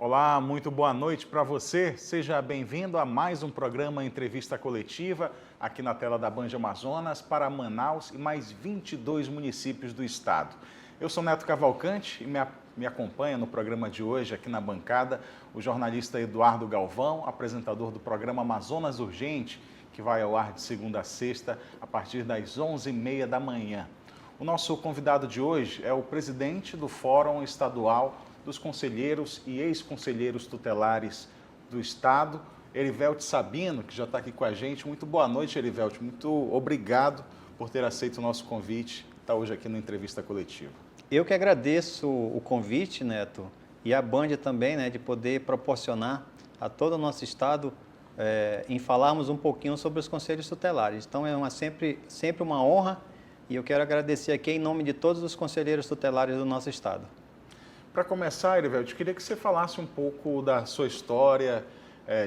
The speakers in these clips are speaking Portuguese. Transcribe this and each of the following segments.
Olá, muito boa noite para você. Seja bem-vindo a mais um programa Entrevista Coletiva aqui na tela da Band Amazonas para Manaus e mais 22 municípios do estado. Eu sou Neto Cavalcante e me acompanha no programa de hoje aqui na bancada o jornalista Eduardo Galvão, apresentador do programa Amazonas Urgente, que vai ao ar de segunda a sexta a partir das 11h30 da manhã. O nosso convidado de hoje é o presidente do Fórum Estadual dos Conselheiros e Ex-Conselheiros Tutelares do Estado, Erivelto Sabino, que já está aqui com a gente. Muito boa noite, Erivelto. Muito obrigado por ter aceito o nosso convite e estar hoje aqui na Entrevista Coletiva. Eu que agradeço o convite, Neto, e a Band também, de poder proporcionar a todo o nosso Estado em falarmos um pouquinho sobre os Conselhos Tutelares. Então, é sempre uma honra e eu quero agradecer aqui em nome de todos os Conselheiros Tutelares do nosso Estado. Para começar, Erivelto, eu queria que você falasse um pouco da sua história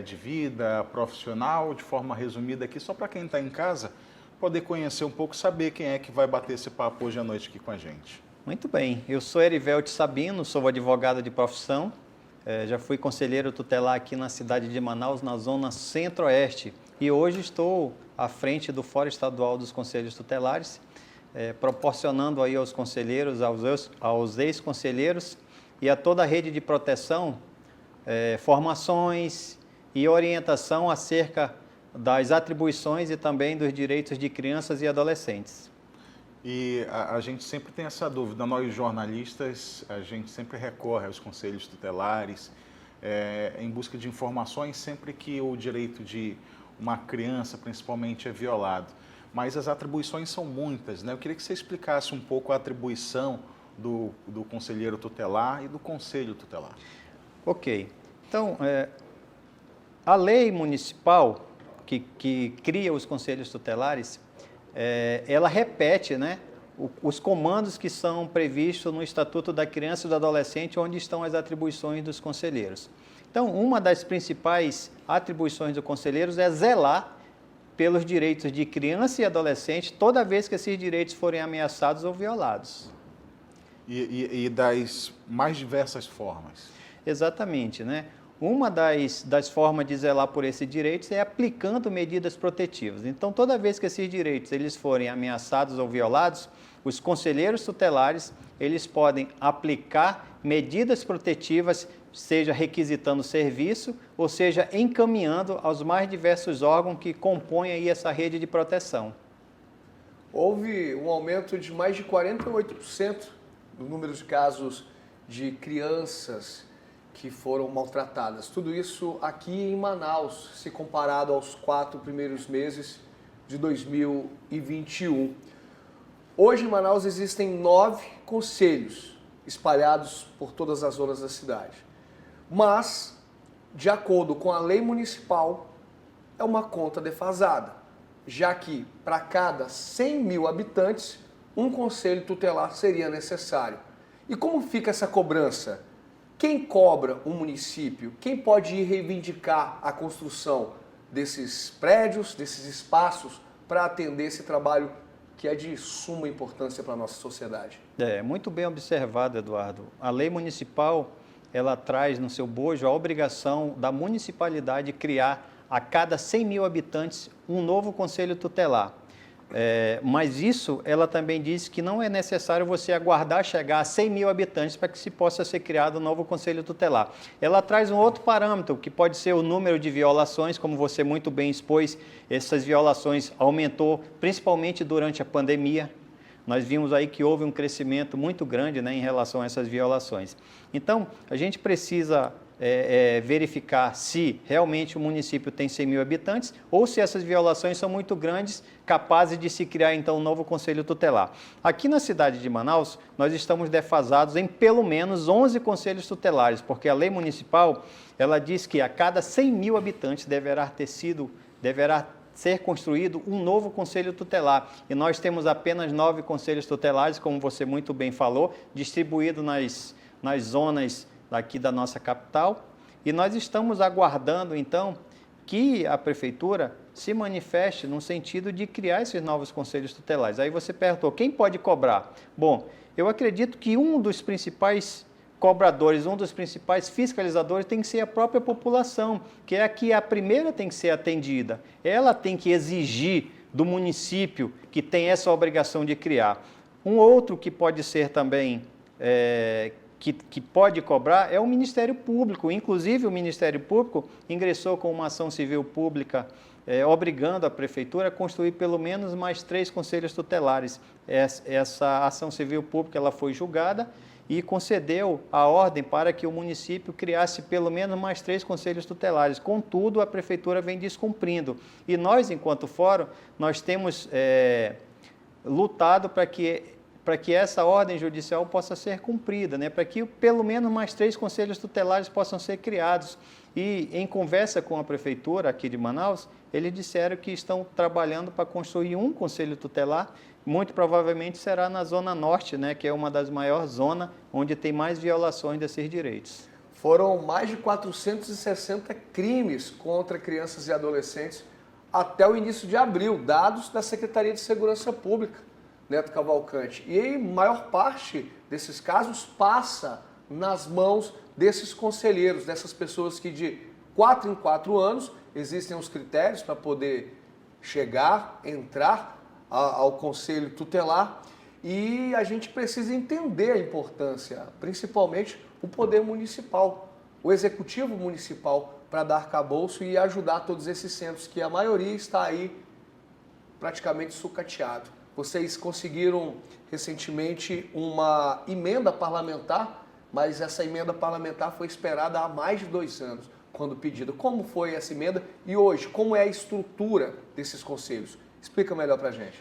de vida profissional, de forma resumida aqui, só para quem está em casa poder conhecer um pouco, saber quem é que vai bater esse papo hoje à noite aqui com a gente. Muito bem, eu sou Erivelto Sabino, sou advogado de profissão, já fui conselheiro tutelar aqui na cidade de Manaus, na zona centro-oeste, e hoje estou à frente do Fórum Estadual dos Conselhos Tutelares, proporcionando aí aos conselheiros, aos ex-conselheiros e a toda a rede de proteção, formações e orientação acerca das atribuições e também dos direitos de crianças e adolescentes. E a gente sempre tem essa dúvida, nós jornalistas, a gente sempre recorre aos conselhos tutelares em busca de informações sempre que o direito de uma criança, principalmente, é violado. Mas as atribuições são muitas, né? Eu queria que você explicasse um pouco a atribuição do conselheiro tutelar e do conselho tutelar. Ok. Então, a lei municipal que cria os conselhos tutelares, ela repete, os comandos que são previstos no Estatuto da Criança e do Adolescente, onde estão as atribuições dos conselheiros. Então, uma das principais atribuições dos conselheiros é zelar pelos direitos de criança e adolescente toda vez que esses direitos forem ameaçados ou violados. E das mais diversas formas. Exatamente, Uma das formas de zelar por esses direitos é aplicando medidas protetivas. Então, toda vez que esses direitos eles forem ameaçados ou violados, os conselheiros tutelares eles podem aplicar medidas protetivas, seja requisitando serviço, ou seja, encaminhando aos mais diversos órgãos que compõem aí essa rede de proteção. Houve um aumento de mais de 48% do número de casos de crianças que foram maltratadas. Tudo isso aqui em Manaus, se comparado aos 4 primeiros meses de 2021. Hoje em Manaus existem 9 conselhos espalhados por todas as zonas da cidade. Mas, de acordo com a lei municipal, é uma conta defasada, já que para cada 100 mil habitantes, um conselho tutelar seria necessário. E como fica essa cobrança? Quem cobra um município? Quem pode ir reivindicar a construção desses prédios, desses espaços, para atender esse trabalho que é de suma importância para a nossa sociedade? Muito bem observado, Eduardo. A lei municipal, ela traz no seu bojo a obrigação da municipalidade criar a cada 100 mil habitantes um novo conselho tutelar. Mas isso, ela também diz que não é necessário você aguardar chegar a 100 mil habitantes para que se possa ser criado um novo conselho tutelar. Ela traz um outro parâmetro, que pode ser o número de violações, como você muito bem expôs, essas violações aumentou principalmente durante a pandemia. Nós vimos aí que houve um crescimento muito grande em relação a essas violações. Então, a gente precisa verificar se realmente o município tem 100 mil habitantes ou se essas violações são muito grandes, capazes de se criar então um novo conselho tutelar. Aqui na cidade de Manaus, nós estamos defasados em pelo menos 11 conselhos tutelares, porque a lei municipal, ela diz que a cada 100 mil habitantes deverá ser construído um novo conselho tutelar. E nós temos apenas 9 conselhos tutelares, como você muito bem falou, distribuídos nas zonas daqui da nossa capital, e nós estamos aguardando, então, que a Prefeitura se manifeste no sentido de criar esses novos conselhos tutelares. Aí você perguntou, quem pode cobrar? Bom, eu acredito que um dos principais cobradores, um dos principais fiscalizadores tem que ser a própria população, que é a que a primeira tem que ser atendida. Ela tem que exigir do município que tem essa obrigação de criar. Um outro que pode ser também, que pode cobrar, é o Ministério Público. Inclusive, o Ministério Público ingressou com uma ação civil pública obrigando a Prefeitura a construir pelo menos mais 3 conselhos tutelares. Essa ação civil pública ela foi julgada e concedeu a ordem para que o município criasse pelo menos mais 3 conselhos tutelares. Contudo, a Prefeitura vem descumprindo. E nós, enquanto fórum, nós temos lutado para que essa ordem judicial possa ser cumprida, né? Para que pelo menos mais 3 conselhos tutelares possam ser criados. E em conversa com a Prefeitura aqui de Manaus, eles disseram que estão trabalhando para construir um conselho tutelar, muito provavelmente será na Zona Norte, né, que é uma das maiores zonas onde tem mais violações desses direitos. Foram mais de 460 crimes contra crianças e adolescentes até o início de abril, dados da Secretaria de Segurança Pública, Neto Cavalcante. E a maior parte desses casos passa nas mãos desses conselheiros, dessas pessoas que de 4 em 4 anos existem os critérios para poder chegar, entrar ao conselho tutelar, e a gente precisa entender a importância, principalmente o poder municipal, o executivo municipal, para dar arcabouço e ajudar todos esses centros, que a maioria está aí praticamente sucateado. Vocês conseguiram recentemente uma emenda parlamentar, mas essa emenda parlamentar foi esperada há mais de 2 anos, quando pedida. Como foi essa emenda e hoje, como é a estrutura desses conselhos? Explica melhor para a gente.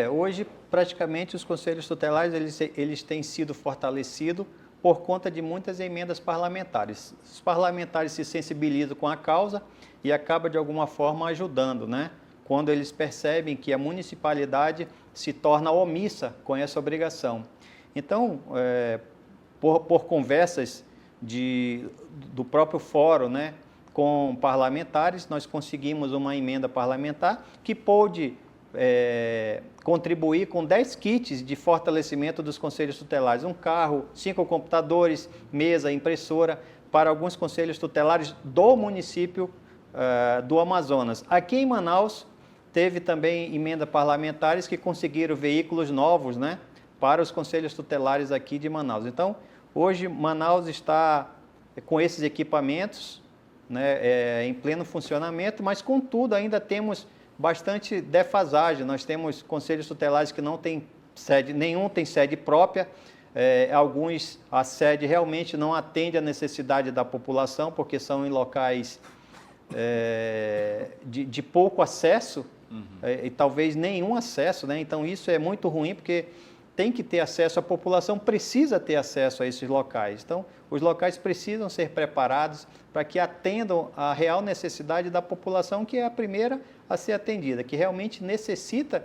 Hoje praticamente os conselhos tutelares eles têm sido fortalecidos por conta de muitas emendas parlamentares. Os parlamentares se sensibilizam com a causa e acabam de alguma forma ajudando, né? Quando eles percebem que a municipalidade se torna omissa com essa obrigação. Então, por conversas do próprio fórum, né, com parlamentares, nós conseguimos uma emenda parlamentar que pôde contribuir com 10 kits de fortalecimento dos conselhos tutelares, um carro, 5 computadores, mesa, impressora, para alguns conselhos tutelares do município do Amazonas. Aqui em Manaus, teve também emenda parlamentares que conseguiram veículos novos, né, para os conselhos tutelares aqui de Manaus. Então, hoje Manaus está com esses equipamentos, né, em pleno funcionamento, mas contudo ainda temos bastante defasagem. Nós temos conselhos tutelares que não têm sede, nenhum tem sede própria, alguns a sede realmente não atende à necessidade da população, porque são em locais de pouco acesso, e talvez nenhum acesso, né? Então isso é muito ruim, porque tem que ter acesso, a população precisa ter acesso a esses locais. Então, os locais precisam ser preparados para que atendam à real necessidade da população, que é a primeira a ser atendida, que realmente necessita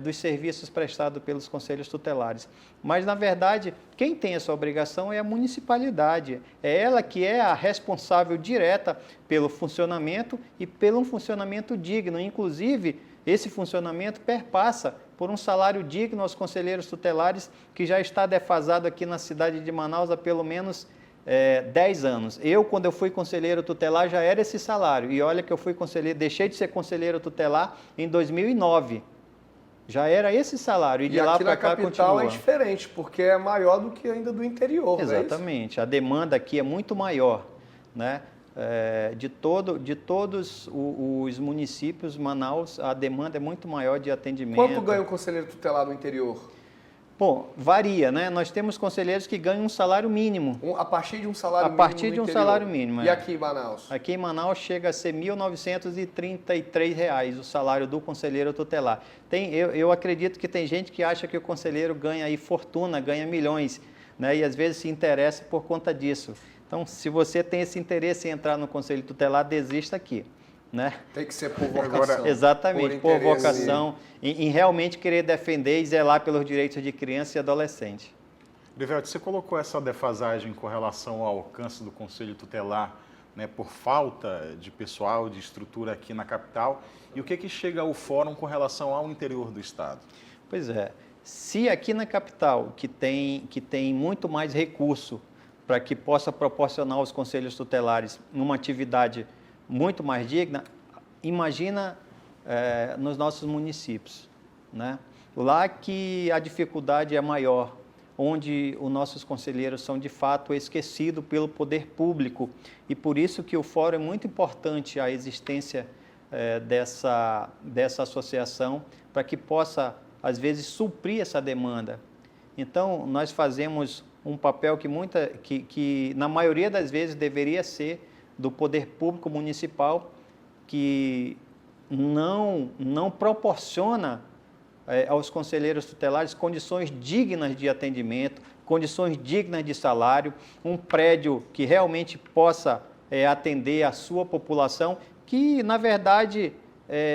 dos serviços prestados pelos conselhos tutelares. Mas, na verdade, quem tem essa obrigação é a municipalidade. É ela que é a responsável direta pelo funcionamento e pelo funcionamento digno. Inclusive, esse funcionamento perpassa por um salário digno aos conselheiros tutelares, que já está defasado aqui na cidade de Manaus há pelo menos 10 anos. Quando eu fui conselheiro tutelar, já era esse salário. E olha que eu fui conselheiro, deixei de ser conselheiro tutelar em 2009. Já era esse salário. E de lá para cá continua. Aqui na capital é diferente, porque é maior do que ainda do interior. Exatamente. A demanda aqui é muito maior, né? De todos os municípios, Manaus, a demanda é muito maior de atendimento. Quanto ganha um conselheiro tutelar no interior? Bom, varia, né? Nós temos conselheiros que ganham um salário mínimo. A partir de um salário mínimo. A partir de um salário mínimo. E aqui em Manaus? Aqui em Manaus chega a ser R$ 1.933 o salário do conselheiro tutelar. Eu acredito que tem gente que acha que o conselheiro ganha aí fortuna, ganha milhões, né? E às vezes se interessa por conta disso. Então, se você tem esse interesse em entrar no conselho tutelar, desista aqui, né? Tem que ser por vocação. Exatamente, por vocação, em realmente querer defender e zelar pelos direitos de criança e adolescente. Grivelti, você colocou essa defasagem com relação ao alcance do conselho tutelar, né, por falta de pessoal, de estrutura aqui na capital. E o que chega ao fórum com relação ao interior do estado? Pois é, se aqui na capital, que tem muito mais recurso, para que possa proporcionar aos conselhos tutelares uma atividade muito mais digna, imagina nos nossos municípios, né? Lá que a dificuldade é maior, onde os nossos conselheiros são de fato esquecidos pelo poder público, e por isso que o fórum é muito importante, a existência dessa associação, para que possa, às vezes, suprir essa demanda. Então, nós fazemos um papel que na maioria das vezes deveria ser do poder público municipal, que não proporciona aos conselheiros tutelares condições dignas de atendimento, condições dignas de salário, um prédio que realmente possa atender a sua população, que, na verdade,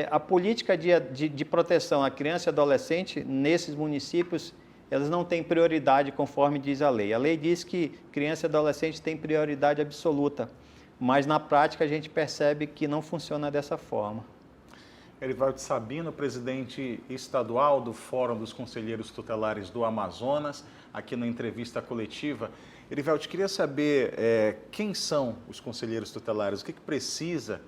a política de proteção à criança e adolescente nesses municípios, elas não têm prioridade conforme diz a lei. A lei diz que criança e adolescente tem prioridade absoluta, mas na prática a gente percebe que não funciona dessa forma. Erivelto Sabino, presidente estadual do Fórum dos Conselheiros Tutelares do Amazonas, aqui na entrevista coletiva. Erivelto, queria saber quem são os conselheiros tutelares, o que precisa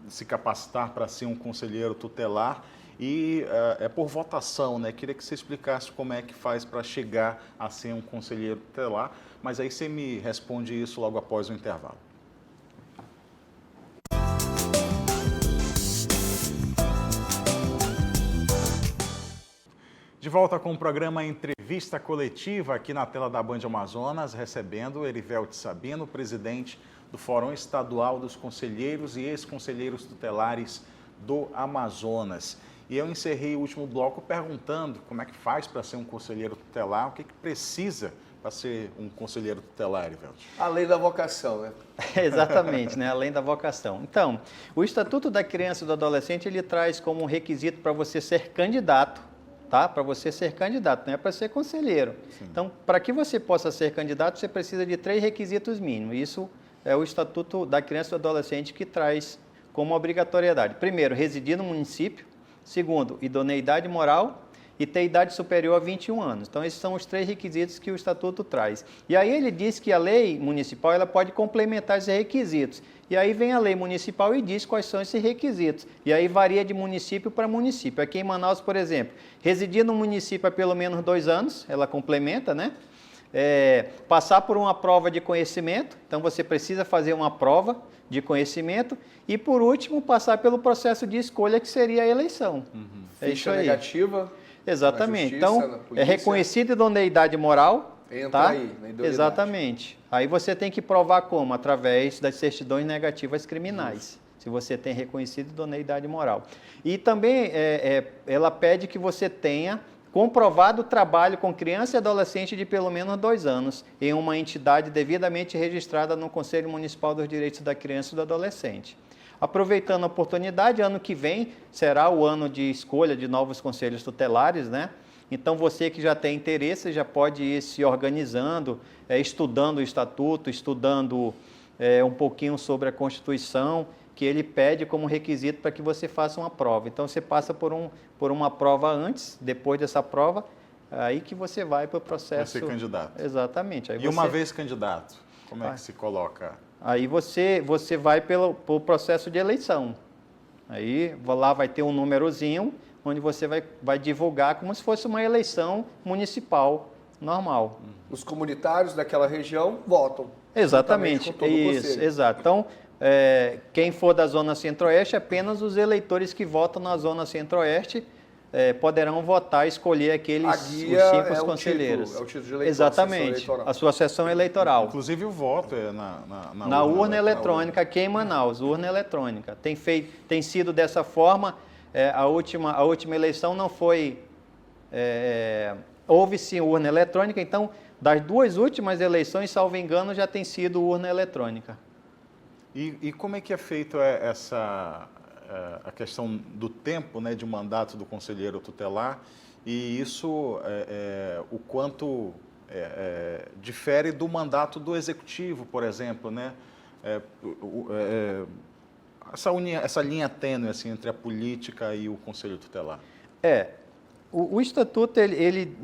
se capacitar para ser um conselheiro tutelar e é por votação, né? Queria que você explicasse como é que faz para chegar a ser um conselheiro tutelar, mas aí você me responde isso logo após o intervalo. De volta com o programa Entrevista Coletiva aqui na tela da Band Amazonas, recebendo Erivelto Sabino, presidente do Fórum Estadual dos Conselheiros e Ex-Conselheiros Tutelares do Amazonas. E eu encerrei o último bloco perguntando como é que faz para ser um conselheiro tutelar, o que precisa para ser um conselheiro tutelar, Erivelto? Além da vocação, né? Exatamente, né? Além da vocação. Então, o Estatuto da Criança e do Adolescente, ele traz como um requisito para você ser candidato, tá? Para você ser candidato, não é para ser conselheiro. Sim. Então, para que você possa ser candidato, você precisa de 3 requisitos mínimos. Isso é o Estatuto da Criança e do Adolescente que traz como obrigatoriedade. Primeiro, residir no município. Segundo, idoneidade moral e ter idade superior a 21 anos. Então, esses são os 3 requisitos que o Estatuto traz. E aí ele diz que a lei municipal ela pode complementar esses requisitos. E aí vem a lei municipal e diz quais são esses requisitos. E aí varia de município para município. Aqui em Manaus, por exemplo, residir no município há pelo menos 2 anos, ela complementa, né? Passar por uma prova de conhecimento, então você precisa fazer uma prova de conhecimento e, por último, passar pelo processo de escolha, que seria a eleição. Uhum. Ficha negativa. Exatamente. Na justiça, então, é reconhecida idoneidade moral. Entra tá? aí, na idoneidade. Exatamente. Aí você tem que provar como? Através das certidões negativas criminais. Se você tem reconhecido idoneidade moral. E também ela pede que você tenha comprovado trabalho com criança e adolescente de pelo menos 2 anos em uma entidade devidamente registrada no Conselho Municipal dos Direitos da Criança e do Adolescente. Aproveitando a oportunidade, ano que vem será o ano de escolha de novos conselhos tutelares, né? Então, você que já tem interesse já pode ir se organizando, estudando o Estatuto, estudando um pouquinho sobre a Constituição, que ele pede como requisito para que você faça uma prova. Então, você passa por uma prova antes, depois dessa prova, aí que você vai para o processo... Vai ser candidato. Exatamente. Aí uma vez candidato, como é que se coloca? Aí você vai pelo processo de eleição. Aí lá vai ter um númerozinho, onde você vai divulgar como se fosse uma eleição municipal normal. Os comunitários daquela região votam. Exatamente. Com todo o Isso, exato. Então, quem for da Zona Centro-Oeste, apenas os eleitores que votam na Zona Centro-Oeste poderão votar e escolher os 5 conselheiros. É o título de eleitor. Exatamente. A sua sessão eleitoral. Inclusive o voto é na urna eletrônica aqui em Manaus, urna eletrônica. Tem sido dessa forma. A última eleição não foi... houve sim urna eletrônica, então, das 2 últimas eleições, salvo engano, já tem sido urna eletrônica. E como é que é feito a questão do tempo, né, de mandato do conselheiro tutelar e isso, o quanto difere do mandato do executivo, por exemplo, né? Essa linha tênue assim, entre a política e o conselho tutelar. O estatuto ele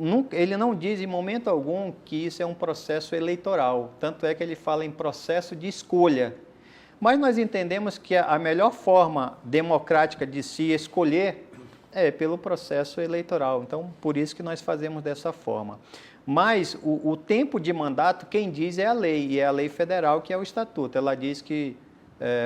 não diz em momento algum que isso é um processo eleitoral, tanto é que ele fala em processo de escolha. Mas nós entendemos que a melhor forma democrática de se escolher é pelo processo eleitoral. Então, por isso que nós fazemos dessa forma. Mas o tempo de mandato, quem diz é a lei, e é a lei federal que é o estatuto. Ela diz que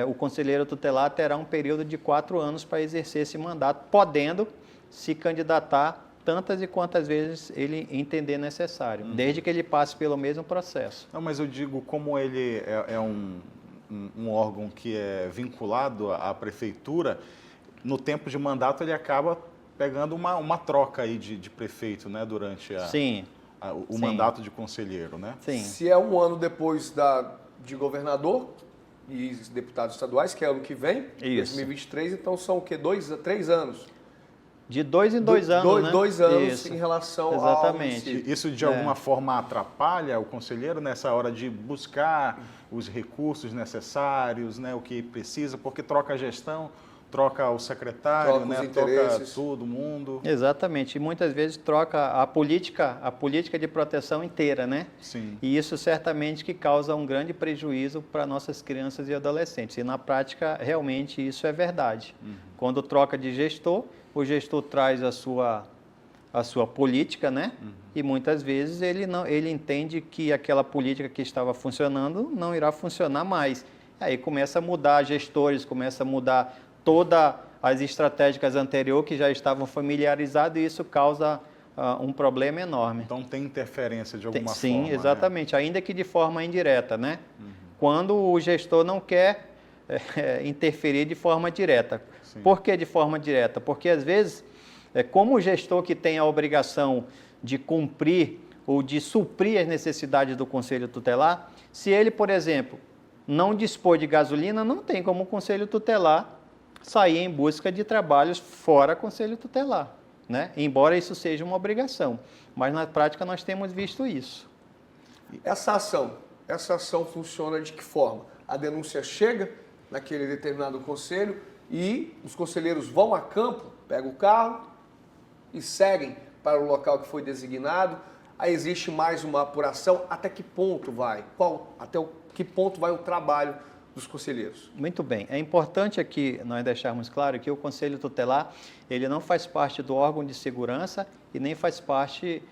o conselheiro tutelar terá um período de 4 anos para exercer esse mandato, podendo se candidatar tantas e quantas vezes ele entender necessário, desde que ele passe pelo mesmo processo. Não, mas eu digo, como ele é um órgão que é vinculado à prefeitura, no tempo de mandato ele acaba pegando uma troca aí de prefeito, né, durante Sim. o mandato de conselheiro, né? Sim. Se é um ano depois de governador e deputados estaduais, que é ano que vem, Isso. 2023, então são o quê? 3 anos? De 2 em 2 anos, né? 2 anos Isso. em relação Exatamente. ao município. Isso de alguma forma atrapalha o conselheiro nessa hora de buscar os recursos necessários, né, o que precisa, porque troca a gestão, troca o secretário, Troca os né, interesses. troca todo mundo. Exatamente. E muitas vezes troca a política de proteção inteira, né? Sim. E isso certamente que causa um grande prejuízo para nossas crianças e adolescentes. E na prática, realmente, isso é verdade. Quando troca de gestor, o gestor traz a sua política, né? E muitas vezes ele entende que aquela política que estava funcionando não irá funcionar mais. Aí começa a mudar gestores, começa a mudar todas as estratégicas anteriores que já estavam familiarizados e isso causa um problema enorme. Então tem interferência de alguma forma. Sim, exatamente, ainda que de forma indireta, né? Quando o gestor não quer interferir de forma direta. Sim. Por que de forma direta? Porque às vezes, como o gestor que tem a obrigação de cumprir ou de suprir as necessidades do conselho tutelar, se ele, por exemplo, não dispor de gasolina, não tem como o conselho tutelar sair em busca de trabalhos fora conselho tutelar, né? Embora isso seja uma obrigação, mas na prática nós temos visto isso. Essa ação funciona de que forma? A denúncia chega naquele determinado conselho e os conselheiros vão a campo, pegam o carro e seguem para o local que foi designado. Aí existe mais uma apuração. Até que ponto vai? Que ponto vai o trabalho dos conselheiros? Muito bem. É importante aqui nós deixarmos claro que o Conselho Tutelar, ele não faz parte do órgão de segurança e nem faz parte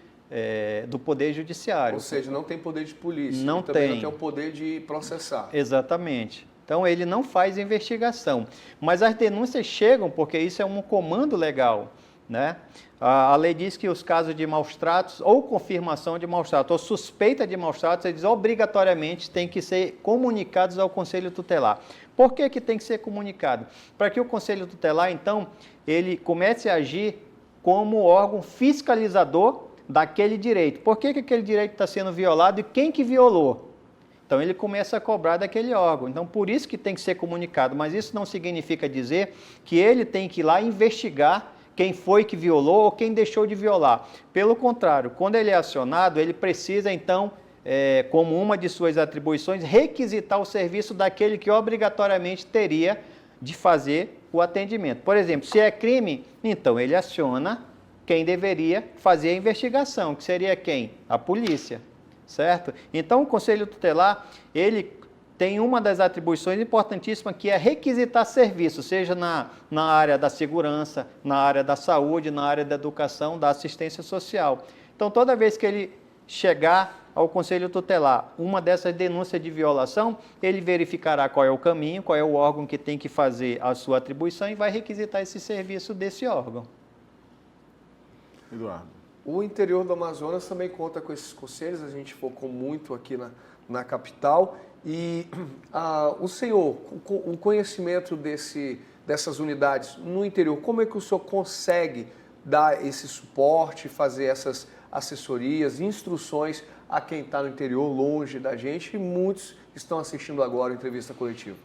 do Poder Judiciário. Ou seja, não tem poder de polícia. Não também tem. não tem o poder de processar. Exatamente. Então, ele não faz investigação. Mas as denúncias chegam porque isso é um comando legal, né? A lei diz que os casos de maus-tratos ou confirmação de maus-tratos ou suspeita de maus-tratos, eles obrigatoriamente têm que ser comunicados ao Conselho Tutelar. Por que tem que ser comunicado? Para que o Conselho Tutelar, então, ele comece a agir como órgão fiscalizador daquele direito. Por que aquele direito está sendo violado e quem que violou? Então, ele começa a cobrar daquele órgão. Então, por isso que tem que ser comunicado. Mas isso não significa dizer que ele tem que ir lá investigar quem foi que violou ou quem deixou de violar. Pelo contrário, quando ele é acionado, ele precisa, então, como uma de suas atribuições, requisitar o serviço daquele que obrigatoriamente teria de fazer o atendimento. Por exemplo, se é crime, então ele aciona quem deveria fazer a investigação, que seria quem? A polícia, certo? Então, o Conselho Tutelar, ele tem uma das atribuições importantíssimas que é requisitar serviço, seja na área da segurança, na área da saúde, na área da educação, da assistência social. Então, toda vez que ele chegar ao Conselho Tutelar uma dessas denúncias de violação, ele verificará qual é o caminho, qual é o órgão que tem que fazer a sua atribuição e vai requisitar esse serviço desse órgão. Eduardo. O interior do Amazonas também conta com esses conselhos, a gente focou muito aqui na capital. E o senhor, o conhecimento dessas unidades no interior, como é que o senhor consegue dar esse suporte, fazer essas assessorias, instruções a quem está no interior, longe da gente, e muitos estão assistindo agora a entrevista coletiva?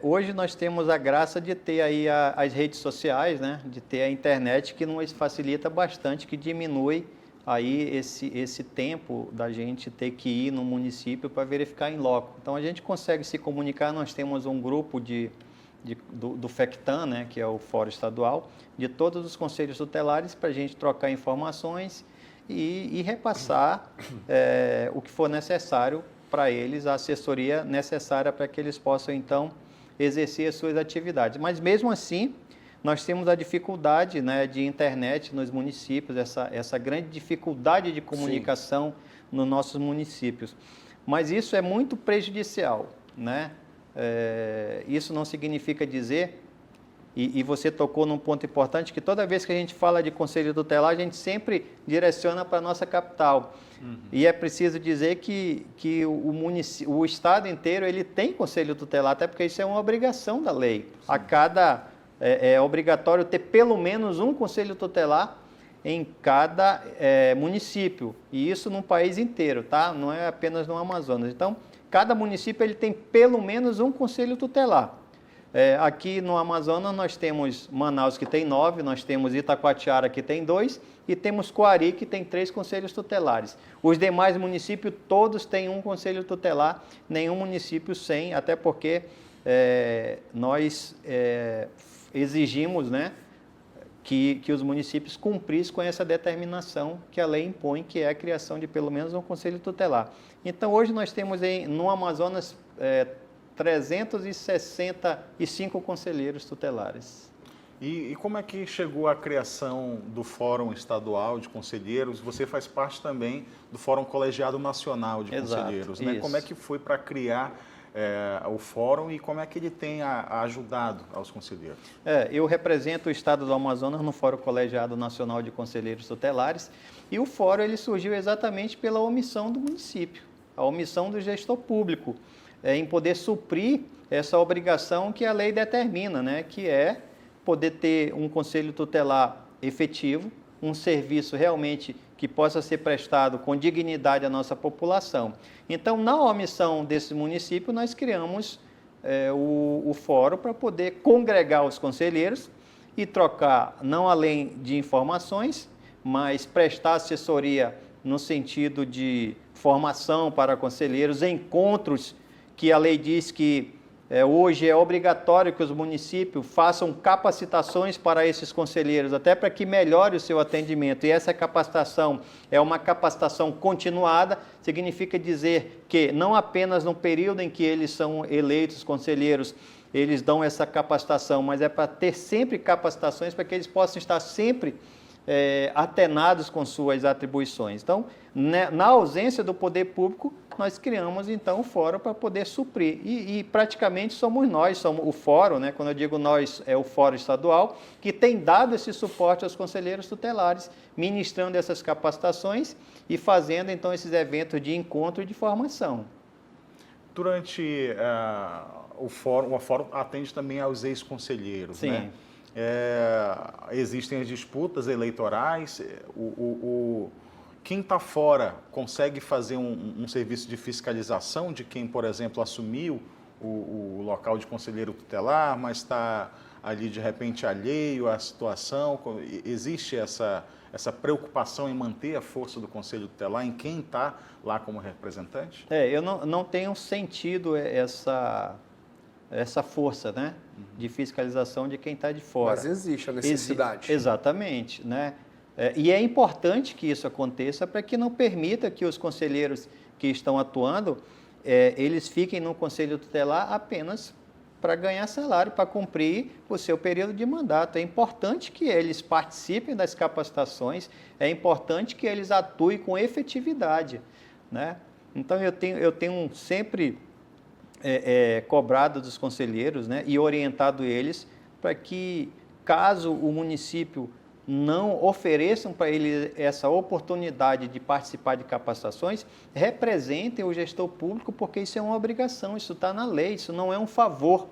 Hoje nós temos a graça de ter aí as redes sociais, né? De ter a internet que nos facilita bastante, que diminui aí esse tempo da gente ter que ir no município para verificar em loco. Então a gente consegue se comunicar, nós temos um grupo de do FECTAN, né, que é o Fórum Estadual, de todos os conselhos tutelares para a gente trocar informações e repassar o que for necessário para eles, a assessoria necessária para que eles possam, então, exercer as suas atividades. Mas, mesmo assim, nós temos a dificuldade, né, de internet nos municípios, essa grande dificuldade de comunicação nos nossos municípios. Mas isso é muito prejudicial, né? Isso não significa dizer, e você tocou num ponto importante, que toda vez que a gente fala de conselho tutelar, a gente sempre direciona para a nossa capital. E é preciso dizer que o Estado inteiro ele tem conselho tutelar, até porque isso é uma obrigação da lei. É obrigatório ter pelo menos um conselho tutelar em cada município, e isso no país inteiro, tá? Não é apenas no Amazonas. Então, cada município ele tem pelo menos um conselho tutelar. Aqui no Amazonas nós temos Manaus, que tem 9, nós temos Itacoatiara, que tem 2, e temos Coari, que tem 3 conselhos tutelares. Os demais municípios todos têm um conselho tutelar, nenhum município sem, até porque nós exigimos, né, que os municípios cumprissem com essa determinação que a lei impõe, que é a criação de pelo menos um conselho tutelar. Então, hoje nós temos no Amazonas 365 conselheiros tutelares. E como é que chegou a criação do Fórum Estadual de Conselheiros? Você faz parte também do Fórum Colegiado Nacional de Conselheiros, né? Como é que foi para criar o fórum e como é que ele tem ajudado aos conselheiros? Eu represento o Estado do Amazonas no Fórum Colegiado Nacional de Conselheiros Tutelares, e o fórum ele surgiu exatamente pela omissão do município, a omissão do gestor público, em poder suprir essa obrigação que a lei determina, né, que é poder ter um conselho tutelar efetivo, um serviço realmente que possa ser prestado com dignidade à nossa população. Então, na omissão desse município, nós criamos o fórum para poder congregar os conselheiros e trocar, não além de informações, mas prestar assessoria no sentido de formação para conselheiros, encontros que a lei diz que hoje é obrigatório que os municípios façam capacitações para esses conselheiros, até para que melhore o seu atendimento. E essa capacitação é uma capacitação continuada, significa dizer que não apenas no período em que eles são eleitos conselheiros, eles dão essa capacitação, mas é para ter sempre capacitações para que eles possam estar sempre atenados com suas atribuições. Então, na ausência do poder público, nós criamos, então, o fórum para poder suprir. E praticamente somos o fórum, né? Quando eu digo nós, é o fórum estadual, que tem dado esse suporte aos conselheiros tutelares, ministrando essas capacitações e fazendo, então, esses eventos de encontro e de formação. Durante o fórum atende também aos ex-conselheiros, Sim. Né? Existem as disputas eleitorais, quem está fora consegue fazer um serviço de fiscalização de quem, por exemplo, assumiu o local de conselheiro tutelar, mas está ali de repente alheio à situação. Existe essa preocupação em manter a força do conselho tutelar em quem está lá como representante? Eu não tenho sentido essa força, né, de fiscalização de quem está de fora. Mas existe a necessidade. Exatamente, né? E é importante que isso aconteça para que não permita que os conselheiros que estão atuando, eles fiquem no conselho tutelar apenas para ganhar salário, para cumprir o seu período de mandato. É importante que eles participem das capacitações, é importante que eles atuem com efetividade, né? Então, eu tenho sempre cobrado dos conselheiros, né, e orientado eles para que, caso o município não ofereçam para ele essa oportunidade de participar de capacitações, representem o gestor público, porque isso é uma obrigação, isso está na lei, isso não é um favor.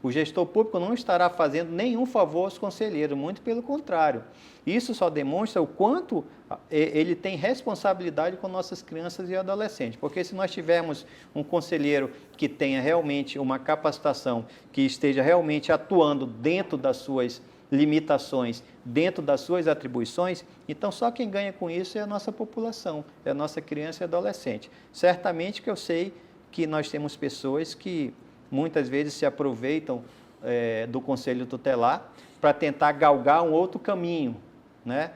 O gestor público não estará fazendo nenhum favor aos conselheiros, muito pelo contrário. Isso só demonstra o quanto ele tem responsabilidade com nossas crianças e adolescentes, porque se nós tivermos um conselheiro que tenha realmente uma capacitação, que esteja realmente atuando dentro das suas limitações, dentro das suas atribuições, então só quem ganha com isso é a nossa população, é a nossa criança e adolescente. Certamente que eu sei que nós temos pessoas que muitas vezes se aproveitam do Conselho Tutelar para tentar galgar um outro caminho, né?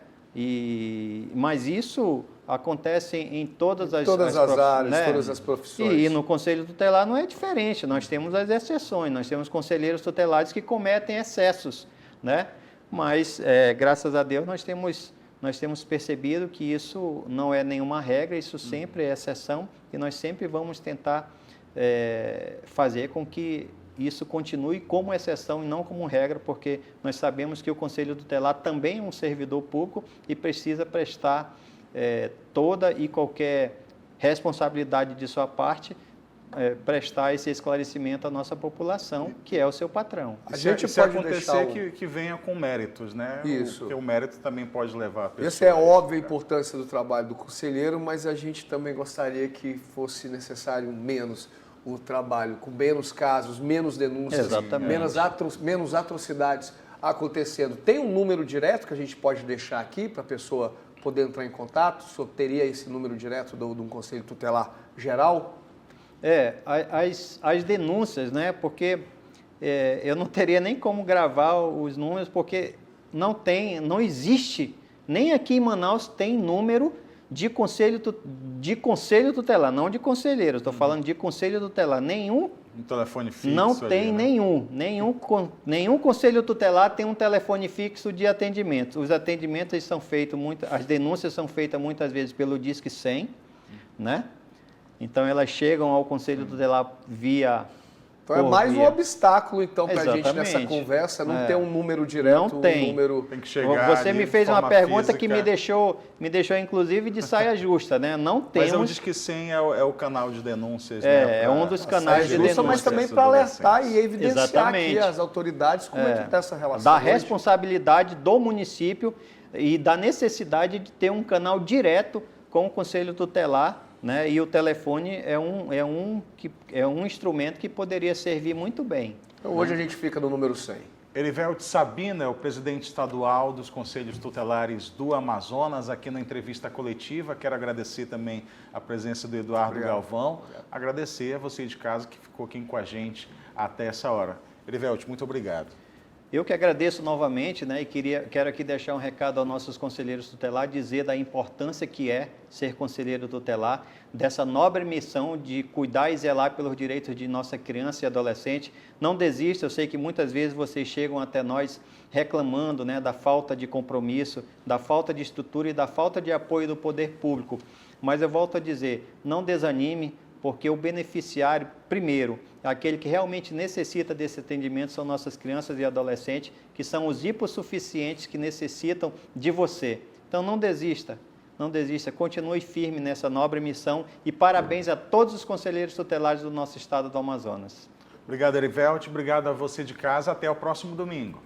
Mas isso acontece em todas as áreas, né? todas as profissões. E no Conselho Tutelar não é diferente, nós temos as exceções, nós temos conselheiros tutelares que cometem excessos, né? Mas, graças a Deus, nós temos percebido que isso não é nenhuma regra, isso sempre é exceção, e nós sempre vamos tentar fazer com que isso continue como exceção e não como regra, porque nós sabemos que o Conselho Tutelar também é um servidor público e precisa prestar toda e qualquer responsabilidade de sua parte, prestar esse esclarecimento à nossa população, que é o seu patrão. A gente se pode acontecer deixar que venha com méritos, né? Isso. Porque o mérito também pode levar a pessoa. Essa é a óbvia importância do trabalho do conselheiro, mas a gente também gostaria que fosse necessário menos o trabalho, com menos casos, menos denúncias, menos atrocidades acontecendo. Tem um número direto que a gente pode deixar aqui para a pessoa poder entrar em contato? O senhor teria esse número direto de um Conselho Tutelar geral? As denúncias, né? Porque eu não teria nem como gravar os números, porque não existe, nem aqui em Manaus tem número de conselho tutelar, não de conselheiro, estou falando de conselho tutelar, nenhum. Um telefone fixo? Não tem ali, né? nenhum conselho tutelar tem um telefone fixo de atendimento. Os atendimentos são feitos, as denúncias são feitas muitas vezes pelo Disque 100, né? Então elas chegam ao conselho tutelar via... Então é mais um obstáculo, então, para a gente nessa conversa, não ter um número direto. Não tem. Tem que chegar. Você me fez uma pergunta que me deixou, inclusive, de saia justa, né? Não temos... Mas eu disse que 100 é o canal de denúncias, né? É um dos canais de denúncias. Mas também para alertar e evidenciar Exatamente. aqui as autoridades como é que está essa relação. Da responsabilidade do município e da necessidade de ter um canal direto com o Conselho Tutelar, né? E o telefone é um instrumento que poderia servir muito bem. Então, hoje a gente fica no número 100. Erivelto Sabino é o presidente estadual dos Conselhos Tutelares do Amazonas, aqui na entrevista coletiva. Quero agradecer também a presença do Eduardo Galvão. Agradecer a você de casa que ficou aqui com a gente até essa hora. Erivelto, muito obrigado. Eu que agradeço novamente, né, e quero aqui deixar um recado aos nossos conselheiros tutelares, dizer da importância que é ser conselheiro tutelar, dessa nobre missão de cuidar e zelar pelos direitos de nossa criança e adolescente. Não desista, eu sei que muitas vezes vocês chegam até nós reclamando, né, da falta de compromisso, da falta de estrutura e da falta de apoio do poder público. Mas eu volto a dizer, não desanime, porque o beneficiário, primeiro, aquele que realmente necessita desse atendimento são nossas crianças e adolescentes, que são os hipossuficientes que necessitam de você. Então não desista, continue firme nessa nobre missão e parabéns a todos os conselheiros tutelares do nosso estado do Amazonas. Obrigado, Erivelto, obrigado a você de casa, até o próximo domingo.